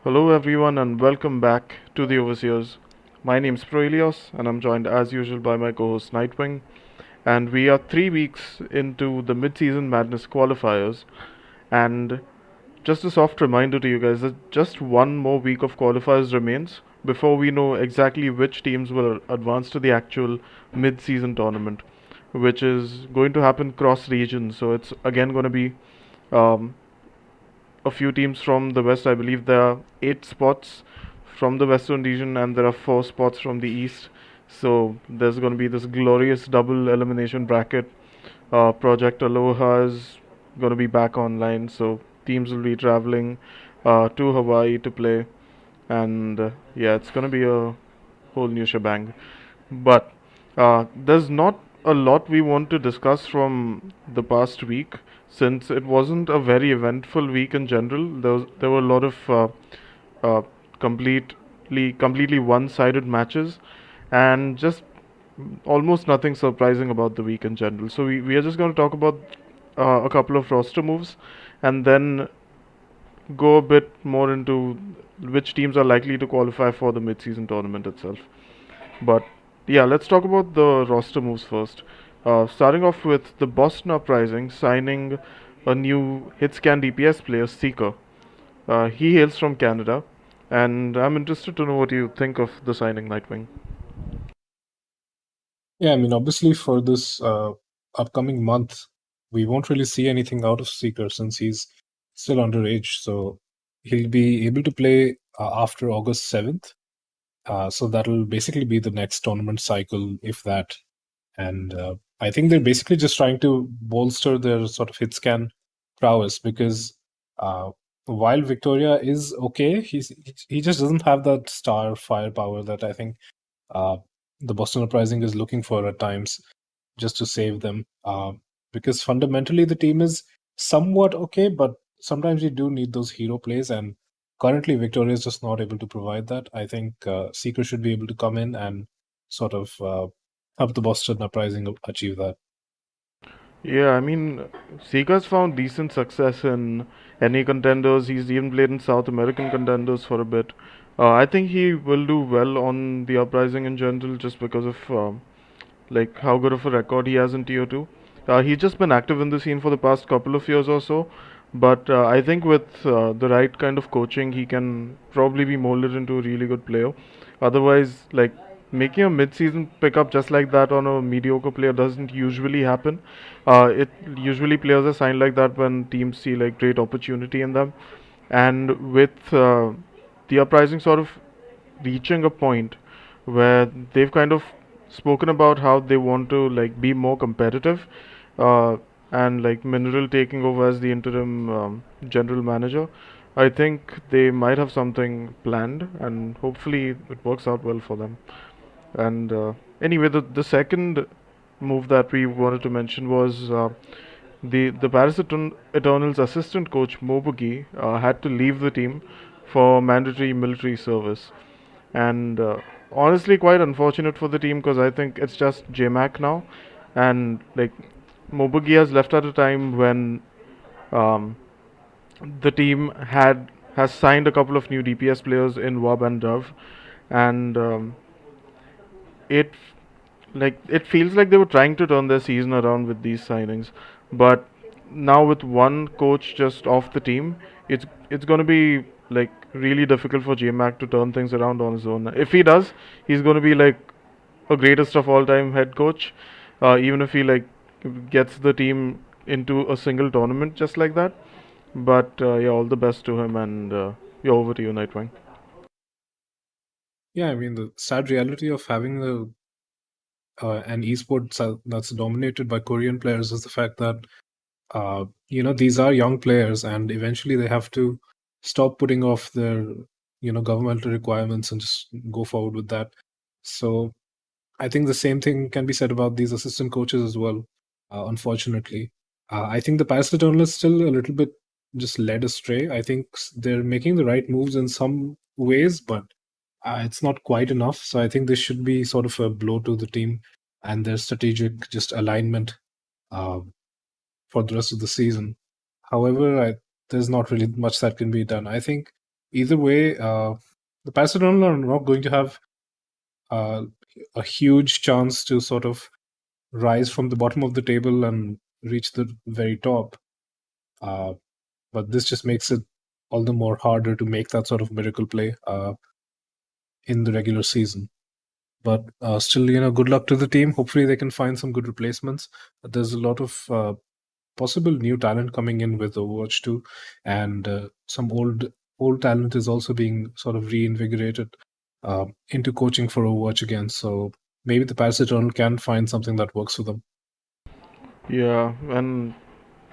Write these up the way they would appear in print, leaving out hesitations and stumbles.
Hello, everyone, and welcome back to the Overseers. My name's Proelios, and I'm joined as usual by my co host Nightwing. And we are 3 weeks into the Midseason Madness qualifiers. And just a soft reminder to you guys that just one more week of qualifiers remains before we know exactly which teams will advance to the actual mid-season tournament, which is going to happen cross region. So it's again going to be um, a few teams from the west. I believe there are 8 spots from the western region, and there are 4 spots from the east. So there's going to be this glorious double elimination bracket. Project Aloha is going to be back online, so teams will be traveling to Hawaii to play, and yeah, it's going to be a whole new shebang. But there's not a lot we want to discuss from the past week since it wasn't a very eventful week in general. There were a lot of uh, completely one-sided matches, and just almost nothing surprising about the week in general. So we are just going to talk about a couple of roster moves, and then go a bit more into which teams are likely to qualify for the mid-season tournament itself. But yeah, let's talk about the roster moves first. Starting off with the Boston Uprising signing a new hitscan DPS player, Seeker. He hails from Canada, and I'm interested to know what you think of the signing, Nightwing. Yeah, I mean, obviously for this upcoming month, we won't really see anything out of Seeker since he's still underage. So he'll be able to play after August 7th. So that'll basically be the next tournament cycle, if that. And I think they're basically just trying to bolster their sort of hit scan prowess because uh, while Victoria is okay, he just doesn't have that star firepower that I think uh, the Boston Uprising is looking for at times just to save them. Because fundamentally, the team is somewhat okay, but sometimes you do need those hero plays. And currently, Victoria is just not able to provide that. I think Seeker should be able to come in and sort of help the Boston Uprising achieve that. Yeah, I mean, Seeker's found decent success in any contenders. He's even played in South American contenders for a bit. I think he will do well on the Uprising in general just because of like how good of a record he has in Tier 2. He's just been active in the scene for the past couple of years or so, but I think with the right kind of coaching, he can probably be molded into a really good player. Otherwise, like making a mid-season pickup just like that on a mediocre player doesn't usually happen. It usually players are signed like that when teams see like great opportunity in them, and with the uprising sort of reaching a point where they've kind of spoken about how they want to like be more competitive, uh, and like Mineral taking over as the interim general manager. I think they might have something planned, and hopefully it works out well for them. And anyway, the second move that we wanted to mention was the Paris Eternals assistant coach Mobugi had to leave the team for mandatory military service, and honestly, quite unfortunate for the team because I think it's just JMac now, and like Mobugi has left at a time when um, the team has signed a couple of new DPS players in Wab and Dove, and it it feels like they were trying to turn their season around with these signings, but now with one coach just off the team, it's going to be like really difficult for JMac to turn things around on his own. If he does, he's going to be like a greatest of all time head coach, even if he like gets the team into a single tournament just like that. But yeah, all the best to him, and yeah, over to you, Nightwing. Yeah, I mean, the sad reality of having an esport that's dominated by Korean players is the fact that these are young players, and eventually they have to stop putting off their governmental requirements and just go forward with that. So I think the same thing can be said about these assistant coaches as well. Unfortunately, I think the Paris Eternal is still a little bit just led astray. I think they're making the right moves in some ways, but it's not quite enough. So I think this should be sort of a blow to the team and their strategic just alignment uh, for the rest of the season. However, there's not really much that can be done. I think either way, the Paris Saint-Germain are not going to have uh, a huge chance to sort of rise from the bottom of the table and reach the very top. Uh, but this just makes it all the more harder to make that sort of miracle play in the regular season. But still, good luck to the team. Hopefully, they can find some good replacements. There's a lot of possible new talent coming in with Overwatch 2, and some old talent is also being sort of reinvigorated into coaching for Overwatch again. So maybe the Paris Eternal can find something that works for them. Yeah, and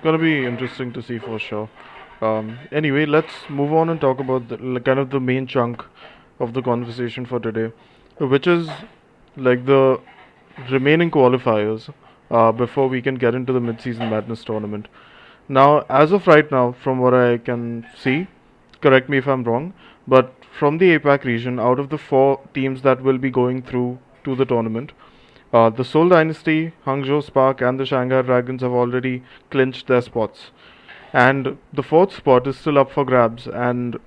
gonna be interesting to see for sure. Anyway, let's move on and talk about kind of the main chunk of the conversation for today, which is like the remaining qualifiers before we can get into the mid-season madness tournament. Now, as of right now, from what I can see, correct me if I'm wrong, but from the APAC region, out of the four teams that will be going through to the tournament, the Seoul Dynasty, Hangzhou Spark, and the Shanghai Dragons have already clinched their spots. And the fourth spot is still up for grabs, and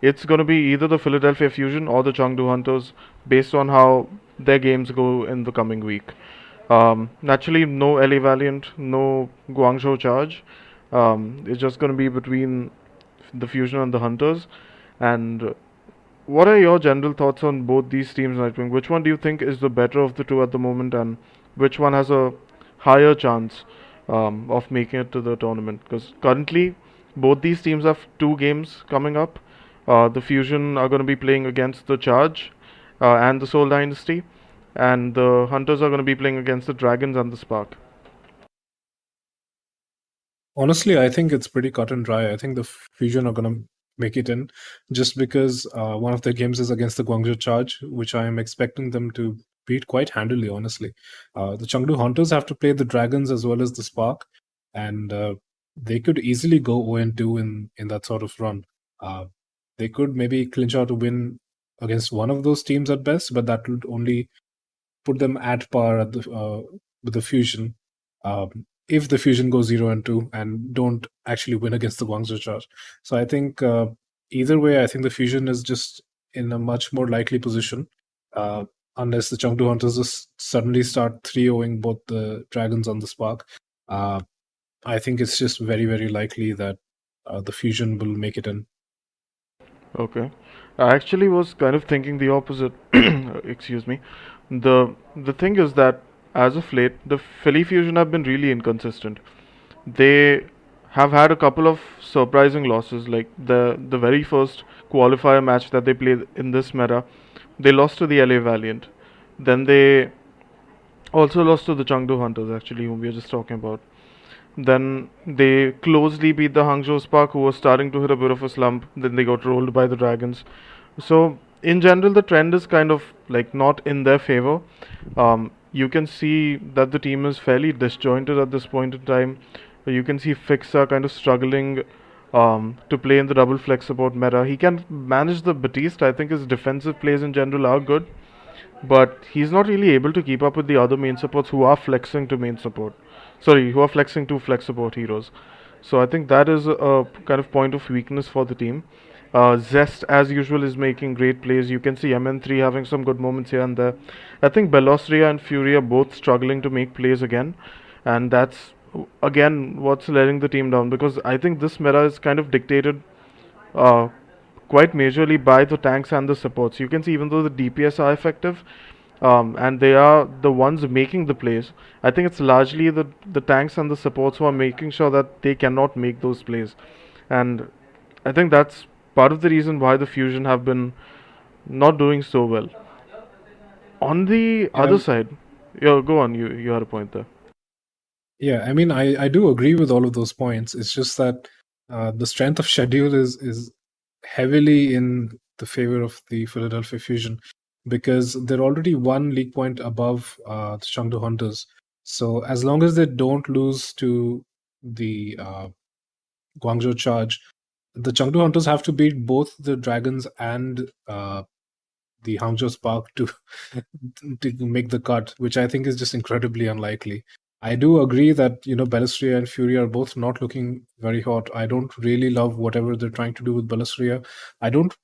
it's going to be either the Philadelphia Fusion or the Chengdu Hunters based on how their games go in the coming week. Naturally, no LA Valiant, no Guangzhou Charge. It's just going to be between the Fusion and the Hunters. And what are your general thoughts on both these teams, Nightwing? Which one do you think is the better of the two at the moment, and which one has a higher chance of making it to the tournament? Because currently, both these teams have two games coming up. The Fusion are going to be playing against the Charge and the Soul Dynasty, and the Hunters are going to be playing against the Dragons and the Spark. Honestly, I think it's pretty cut and dry. I think the Fusion are going to make it in just because one of their games is against the Guangzhou Charge, which I am expecting them to beat quite handily, honestly. The Chengdu Hunters have to play the Dragons as well as the Spark, and they could easily go 0-2 in that sort of run. Uh, they could maybe clinch out a win against one of those teams at best, but that would only put them at par with the Fusion. If the Fusion goes 0-2 and don't actually win against the Guangzhou Charge. So I think either way, I think the Fusion is just in a much more likely position. Unless the Chengdu Hunters just suddenly start 3-0ing both the Dragons and the Spark. I think it's just very, very likely that the Fusion will make it in. Okay. I actually was kind of thinking the opposite. Excuse me. The thing is that as of late, the Philly Fusion have been really inconsistent. They have had a couple of surprising losses, like the very first qualifier match that they played in this meta, they lost to the LA Valiant. Then they also lost to the Chengdu Hunters, actually, whom we were just talking about. Then they closely beat the Hangzhou Spark, who was starting to hit a bit of a slump. Then they got rolled by the Dragons. So, in general, the trend is kind of like not in their favor. You can see that the team is fairly disjointed at this point in time. You can see Fixa kind of struggling to play in the double flex support meta. He can manage the Batiste. I think his defensive plays in general are good, but he's not really able to keep up with the other main supports who are flexing to main support. Sorry, who are flexing to flex support heroes. So I think that is a kind of point of weakness for the team. Zest, as usual, is making great plays. You can see MN3 having some good moments here and there. I think Belosria and Fury are both struggling to make plays again, and that's again what's letting the team down, because I think this meta is kind of dictated uh, quite majorly by the tanks and the supports. You can see even though the DPS are effective, and they are the ones making the plays, I think it's largely the tanks and the supports who are making sure that they cannot make those plays. And I think that's part of the reason why the Fusion have been not doing so well. On the Yeah, other side, yeah, go on, you had a point there. yeah. I mean, I do agree with all of those points. It's just that the strength of schedule is heavily in the favor of the Philadelphia Fusion because they're already one league point above the Chengdu Hunters. So as long as they don't lose to the Guangzhou Charge, the Chengdu Hunters have to beat both the Dragons and the Hangzhou Spark to make the cut, which I think is just incredibly unlikely. I do agree that Ballesteria and Fury are both not looking very hot. I don't really love whatever they're trying to do with Ballesteria. I don't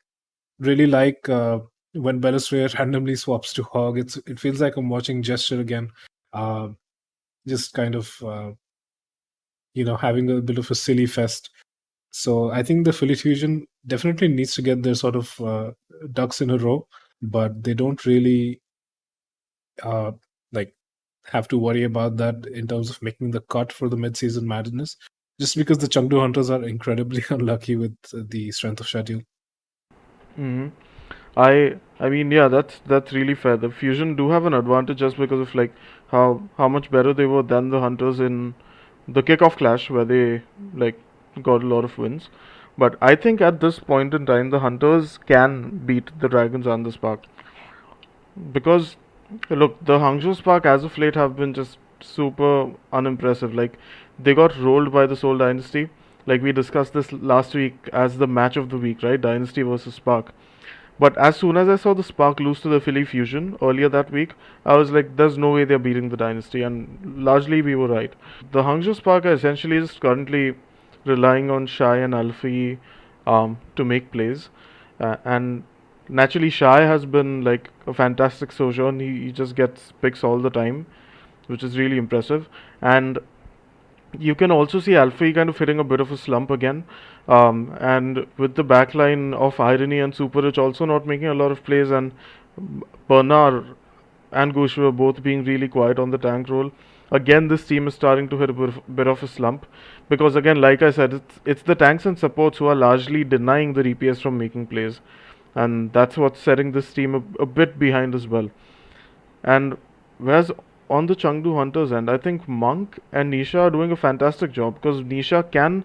really like when Ballesteria randomly swaps to Hog. It feels like I'm watching Gesture again, uh, just kind of having a bit of a silly fest. So I think the Philly Fusion definitely needs to get their sort of ducks in a row, but they don't really uh, like have to worry about that in terms of making the cut for the mid-season madness, just because the Chengdu Hunters are incredibly unlucky with the strength of schedule. Hmm. I mean, yeah, that's really fair. The Fusion do have an advantage just because of like how much better they were than the Hunters in the kickoff clash where they like got a lot of wins. But I think at this point in time, the Hunters can beat the Dragons and the Spark because look, the Hangzhou Spark as of late have been just super unimpressive. Like they got rolled by the Seoul Dynasty. Like we discussed this last week as the match of the week, right? Dynasty versus Spark. But as soon as I saw the Spark lose to the Philly Fusion earlier that week, I was like, there's no way they're beating the Dynasty. And largely we were right. The Hangzhou Spark are essentially just currently relying on Shai and Alfie to make plays. And naturally, Shai has been like a fantastic sojourn. He just gets picks all the time, which is really impressive. And you can also see Alfie kind of hitting a bit of a slump again. And with the backline of Irony and Super Rich also not making a lot of plays, and Bernard and Gush were both being really quiet on the tank role. Again, this team is starting to hit a bit of a slump because, again, like I said, it's the tanks and supports who are largely denying the DPS from making plays, and that's what's setting this team a bit behind as well. And whereas on the Chengdu Hunters end, I think Monk and Nisha are doing a fantastic job because Nisha can,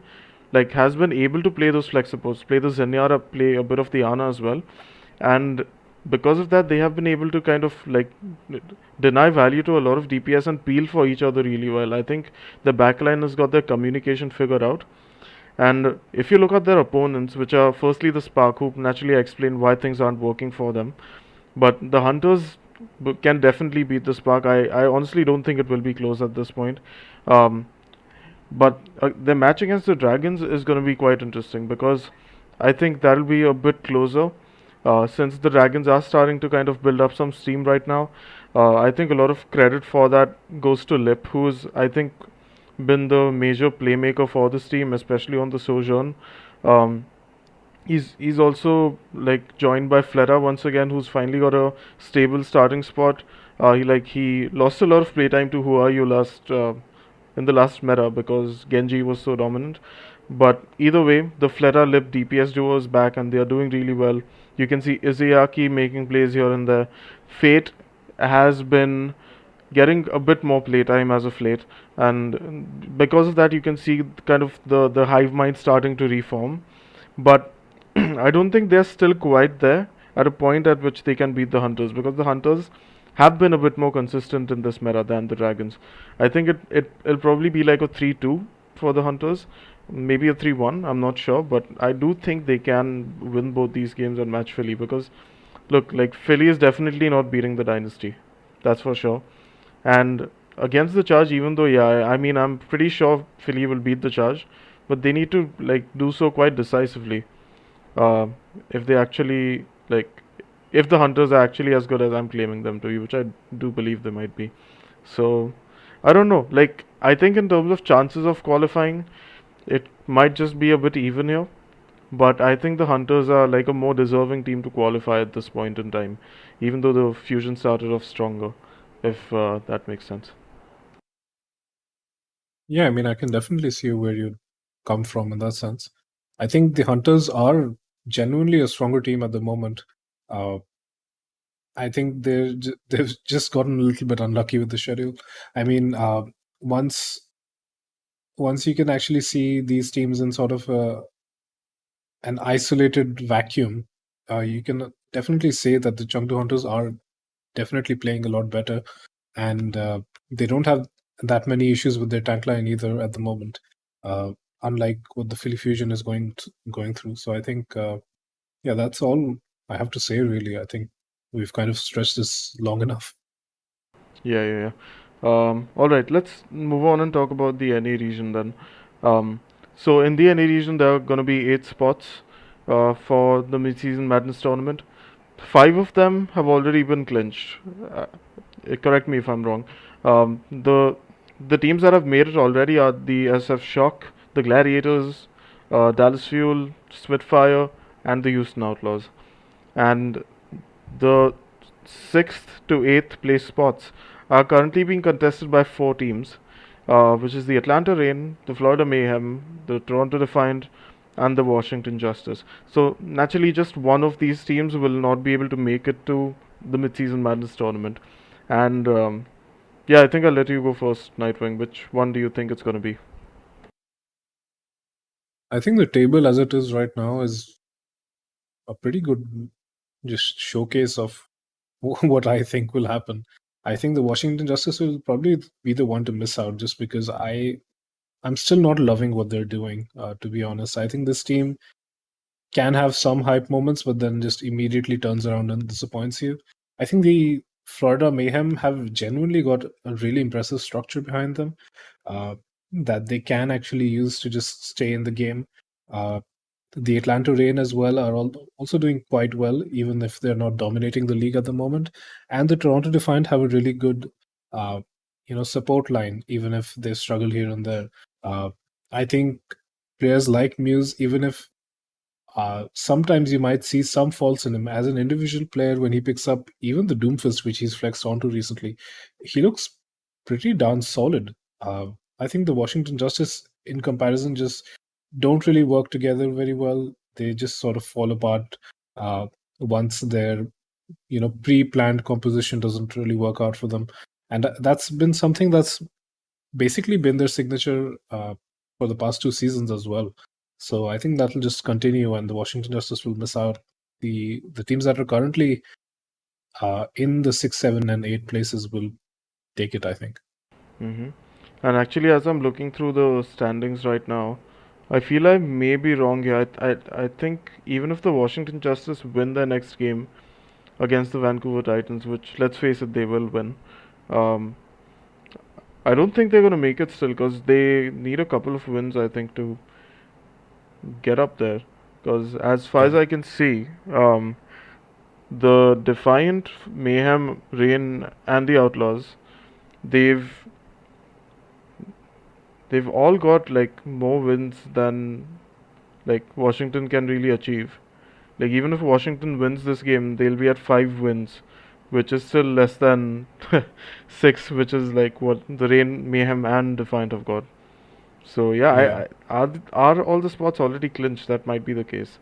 like, has been able to play those flex supports, play the Zenyatta, play a bit of the Ana as well, and because of that, they have been able to kind of like deny value to a lot of DPS and peel for each other really well. I think the backline has got their communication figured out. And if you look at their opponents, which are firstly the Spark, who naturally explain why things aren't working for them, but the Hunters can definitely beat the Spark. I honestly don't think it will be close at this point. Um, but the match against the Dragons is going to be quite interesting because I think that'll be a bit closer since the Dragons are starting to kind of build up some steam right now. I think a lot of credit for that goes to Lip, who's I think been the major playmaker for this team, especially on the Sojourn. Um, he's also like joined by Flera once again, who's finally got a stable starting spot. He lost a lot of playtime to Who Are You last in the last meta because Genji was so dominant. But either way, the Flera Lip DPS duo is back and they are doing really well. You can see Izayaki making plays here and there. Fate has been getting a bit more playtime as of late, and because of that, you can see kind of the hive mind starting to reform. But I don't think they're still quite there at a point at which they can beat the Hunters because the Hunters have been a bit more consistent in this meta than the Dragons. I think it'll probably be like a 3-2 for the Hunters, maybe a 3-1. I'm not sure, but I do think they can win both these games and match Philly because look, like Philly is definitely not beating the Dynasty, that's for sure. And against the Charge, even though yeah, I mean I'm pretty sure Philly will beat the Charge, but they need to like do so quite decisively uh, if they actually like if the hunters are actually as good as I'm claiming them to be, which I do believe they might be. So I don't know. Like I think in terms of chances of qualifying, it might just be a bit even here. But I think the hunters are like a more deserving team to qualify at this point in time, even though the fusion started off stronger. If that makes sense. Yeah, I mean, I can definitely see where you come from in that sense. I think the Hunters are genuinely a stronger team at the moment. Uh, I think they've just gotten a little bit unlucky with the schedule. I mean, once once you can actually see these teams in sort of an isolated vacuum, you can definitely say that the Chengdu Hunters are definitely playing a lot better, and they don't have that many issues with their tank line either at the moment, uh, unlike what the Philly Fusion is going through. So I think, yeah, that's all I have to say. Really, I think we've kind of stretched this long enough. Yeah, yeah, yeah. All right, let's move on and talk about the NA region then. Um, so in the NA region, there are going to be 8 spots for the Midseason Madness tournament. 5 of them have already been clinched. Uh, Correct me if I'm wrong. The teams that have made it already are the SF Shock, the Gladiators, Dallas Fuel, Spitfire, and the Houston Outlaws. And the 6th to 8th place spots are currently being contested by 4 teams, which is the Atlanta Reign, the Florida Mayhem, the Toronto Defiant, and the Washington Justice. So naturally, just one of these teams will not be able to make it to the Midseason Madness tournament. And yeah, I think I'll let you go first, Nightwing. Which one do you think it's going to be? I think the table as it is right now is a pretty good just showcase of what I think will happen. I think the Washington Justice will probably be the one to miss out just because I'm still not loving what they're doing. To be honest, I think this team can have some hype moments, but then just immediately turns around and disappoints you. I think the Florida Mayhem have genuinely got a really impressive structure behind them uh, that they can actually use to just stay in the game. Uh, the Atlanta Reign as well are also doing quite well, even if they're not dominating the league at the moment. And the Toronto Defiant have a really good, uh, support line, even if they struggle here and there. Uh, I think players like Muse, even if sometimes you might see some faults in him as an individual player when he picks up even the Doomfist, which he's flexed onto recently. He looks pretty darn solid. I think the Washington Justice, in comparison, just don't really work together very well. They just sort of fall apart uh, once their pre-planned composition doesn't really work out for them, and that's been something that's basically been their signature for the past 2 seasons as well. So I think that'll just continue, and the Washington Justice will miss out. The teams that are currently in the 6, 7, and 8 places will take it. I think. Mm-hmm. And actually, as I'm looking through the standings right now, I feel I may be wrong here. I think even if the Washington Justice win their next game against the Vancouver Titans, which let's face it, they will win, um, I don't think they're going to make it still because they need a couple of wins, I think, to get up there. Because as far as Yeah. I can see, the Defiant, Mayhem, Rain, and the Outlaws, they've they've all got like more wins than like Washington can really achieve. Like even if Washington wins this game, they'll be at 5 wins, which is still less than 6, which is like what the Rain, Mayhem, and Defiant have got. So yeah, Yeah. are all the spots already clinched? That might be the case.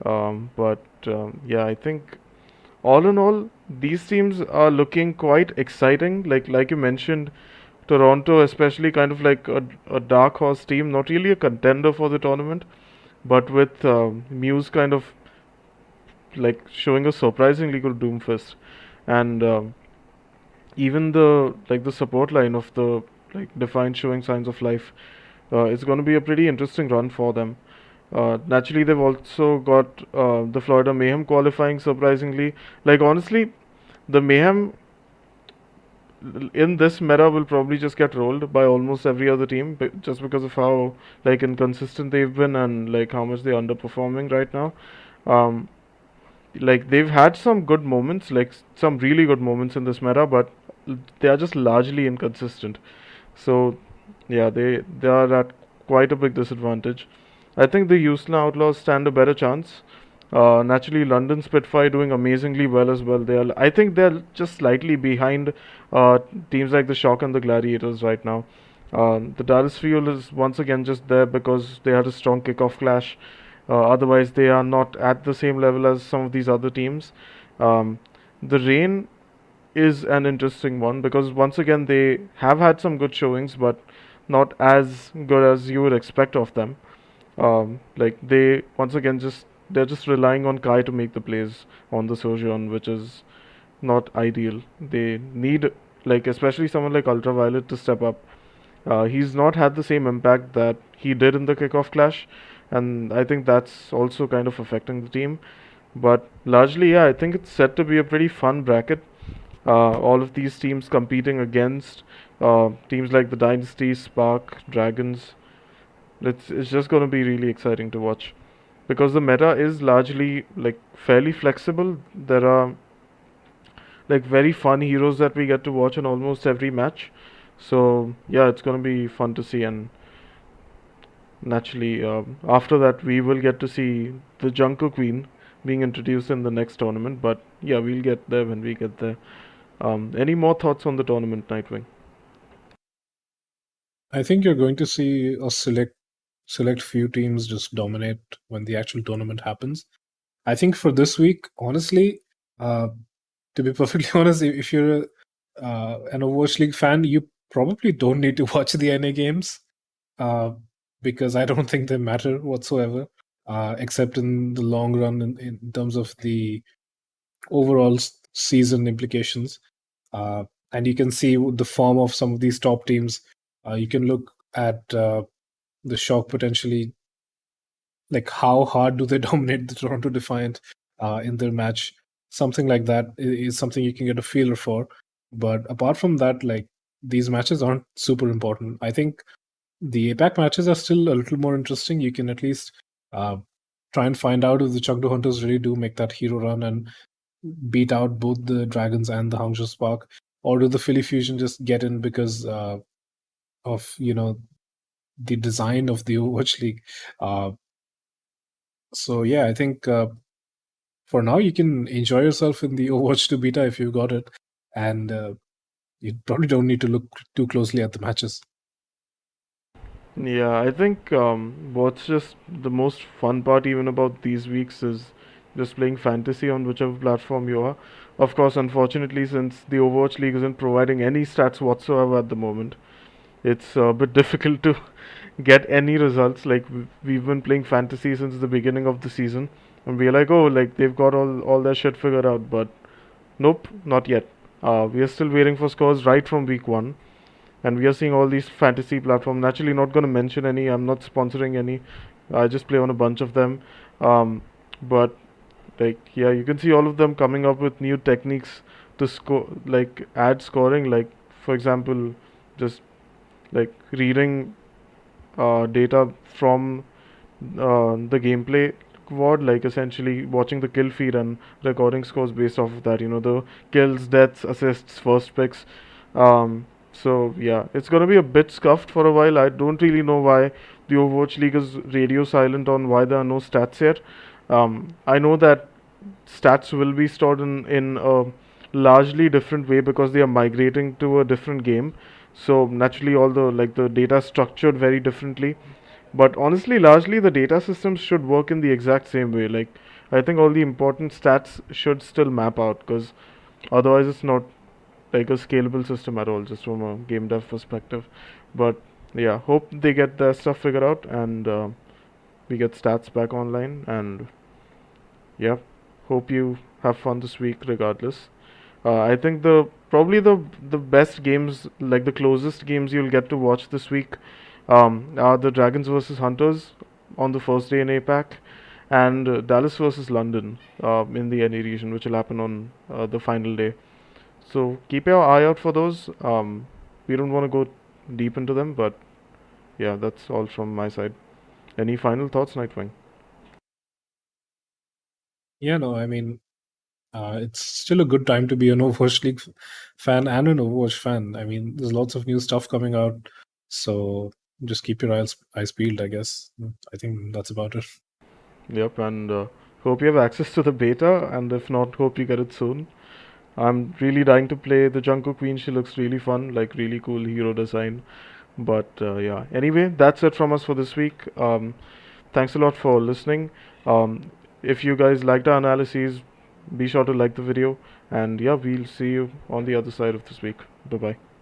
But yeah, I think all in all, these teams are looking quite exciting. Like you mentioned, Toronto, especially, kind of like a dark horse team, not really a contender for the tournament, but with Muse kind of like showing a surprisingly good Doomfist, and even the support line of the like Defiant showing signs of life. It's going to be a pretty interesting run for them. Naturally, they've also got the Florida Mayhem qualifying surprisingly. Like honestly, the Mayhem in this meta will probably just get rolled by almost every other team just because of how like inconsistent they've been and like how much they're underperforming right now. Um, like they've had some good moments, like some really good moments in this meta, but they are just largely inconsistent. So yeah, they are at quite a big disadvantage. I think the Houston Outlaws stand a better chance. Naturally, London Spitfire doing amazingly well as well. I think they're just slightly behind uh, teams like the Shock and the Gladiators right now. The Dallas Fuel is once again just there because they had a strong kickoff clash. Otherwise, they are not at the same level as some of these other teams. Um, the Rain is an interesting one because once again they have had some good showings, but not as good as you would expect of them. Like they once again just they're just relying on Kai to make the plays on the Sojourn, which is not ideal. They need like especially someone like Ultraviolet to step up. He's not had the same impact that he did in the kickoff clash, and I think that's also kind of affecting the team. But largely, yeah, I think it's set to be a pretty fun bracket. All of these teams competing against Teams like the Dynasty, Spark, Dragons. It's just going to be really exciting to watch because the meta is largely like fairly flexible. There are like very fun heroes that we get to watch in almost every match. So yeah, it's gonna be fun to see, and naturally, after that we will get to see the Junker Queen being introduced in the next tournament. But yeah, we'll get there when we get there. Any more thoughts on the tournament, Nightwing? I think you're going to see a select few teams just dominate when the actual tournament happens. I think for this week, honestly, uh, to be perfectly honest, if you're an Overwatch League fan, you probably don't need to watch the NA games uh, because I don't think they matter whatsoever, except in the long run in terms of the overall season implications. Uh, and you can see the form of some of these top teams. You can look at the shock potentially, like how hard do they dominate the Toronto Defiant in their match. Something like that is something you can get a feeler for. But apart from that, like these matches aren't super important. I think the APAC matches are still a little more interesting. You can at least uh, try and find out if the Chengdu Hunters really do make that hero run and beat out both the Dragons and the Hangzhou Spark, or do the Philly Fusion just get in because of the design of the Overwatch League? Uh, so yeah, I think for now you can enjoy yourself in the Overwatch 2 beta if you've got it, and you probably don't need to look too closely at the matches. Yeah, I think what's just the most fun part even about these weeks is just playing fantasy on whichever platform you are. Of course, unfortunately, since the Overwatch League isn't providing any stats whatsoever at the moment, it's a bit difficult to get any results. Like we've been playing fantasy since the beginning of the season, and we're like, oh, like they've got all their shit figured out, but nope, not yet. We are still waiting for scores right from week one, and we are seeing all these fantasy platforms. Naturally, not going to mention any. I'm not sponsoring any. I just play on a bunch of them. But like yeah, you can see all of them coming up with new techniques to score, like add scoring. Like for example, just like reading data from the gameplay quad, like essentially watching the kill feed and recording scores based off of that. The kills, deaths, assists, first picks. So yeah, it's gonna be a bit scuffed for a while. I don't really know why the Overwatch League is radio silent on why there are no stats yet. I know that stats will be stored in a largely different way because they are migrating to a different game. So naturally, all the data is structured very differently. But honestly, largely the data systems should work in the exact same way. Like I think all the important stats should still map out because otherwise it's not like a scalable system at all, just from a game dev perspective. But yeah, hope they get their stuff figured out and we get stats back online. And yeah, hope you have fun this week regardless. I think the best games, like the closest games you'll get to watch this week, are the Dragons versus Hunters on the first day in APAC, and Dallas versus London in the NA region, which will happen on the final day. So keep your eye out for those. We don't want to go deep into them, but yeah, that's all from my side. Any final thoughts, Nightwing? Yeah, no, I mean, it's still a good time to be an Overwatch League fan and an Overwatch fan. I mean, there's lots of new stuff coming out, so just keep your eyes peeled, I guess. I think that's about it. Yep, and hope you have access to the beta, and if not, hope you get it soon. I'm really dying to play the Junko Queen. She looks really fun, like really cool hero design. But yeah, anyway, that's it from us for this week. Thanks a lot for listening. If you guys liked our analyses, be sure to like the video. And yeah, we'll see you on the other side of this week. Bye bye.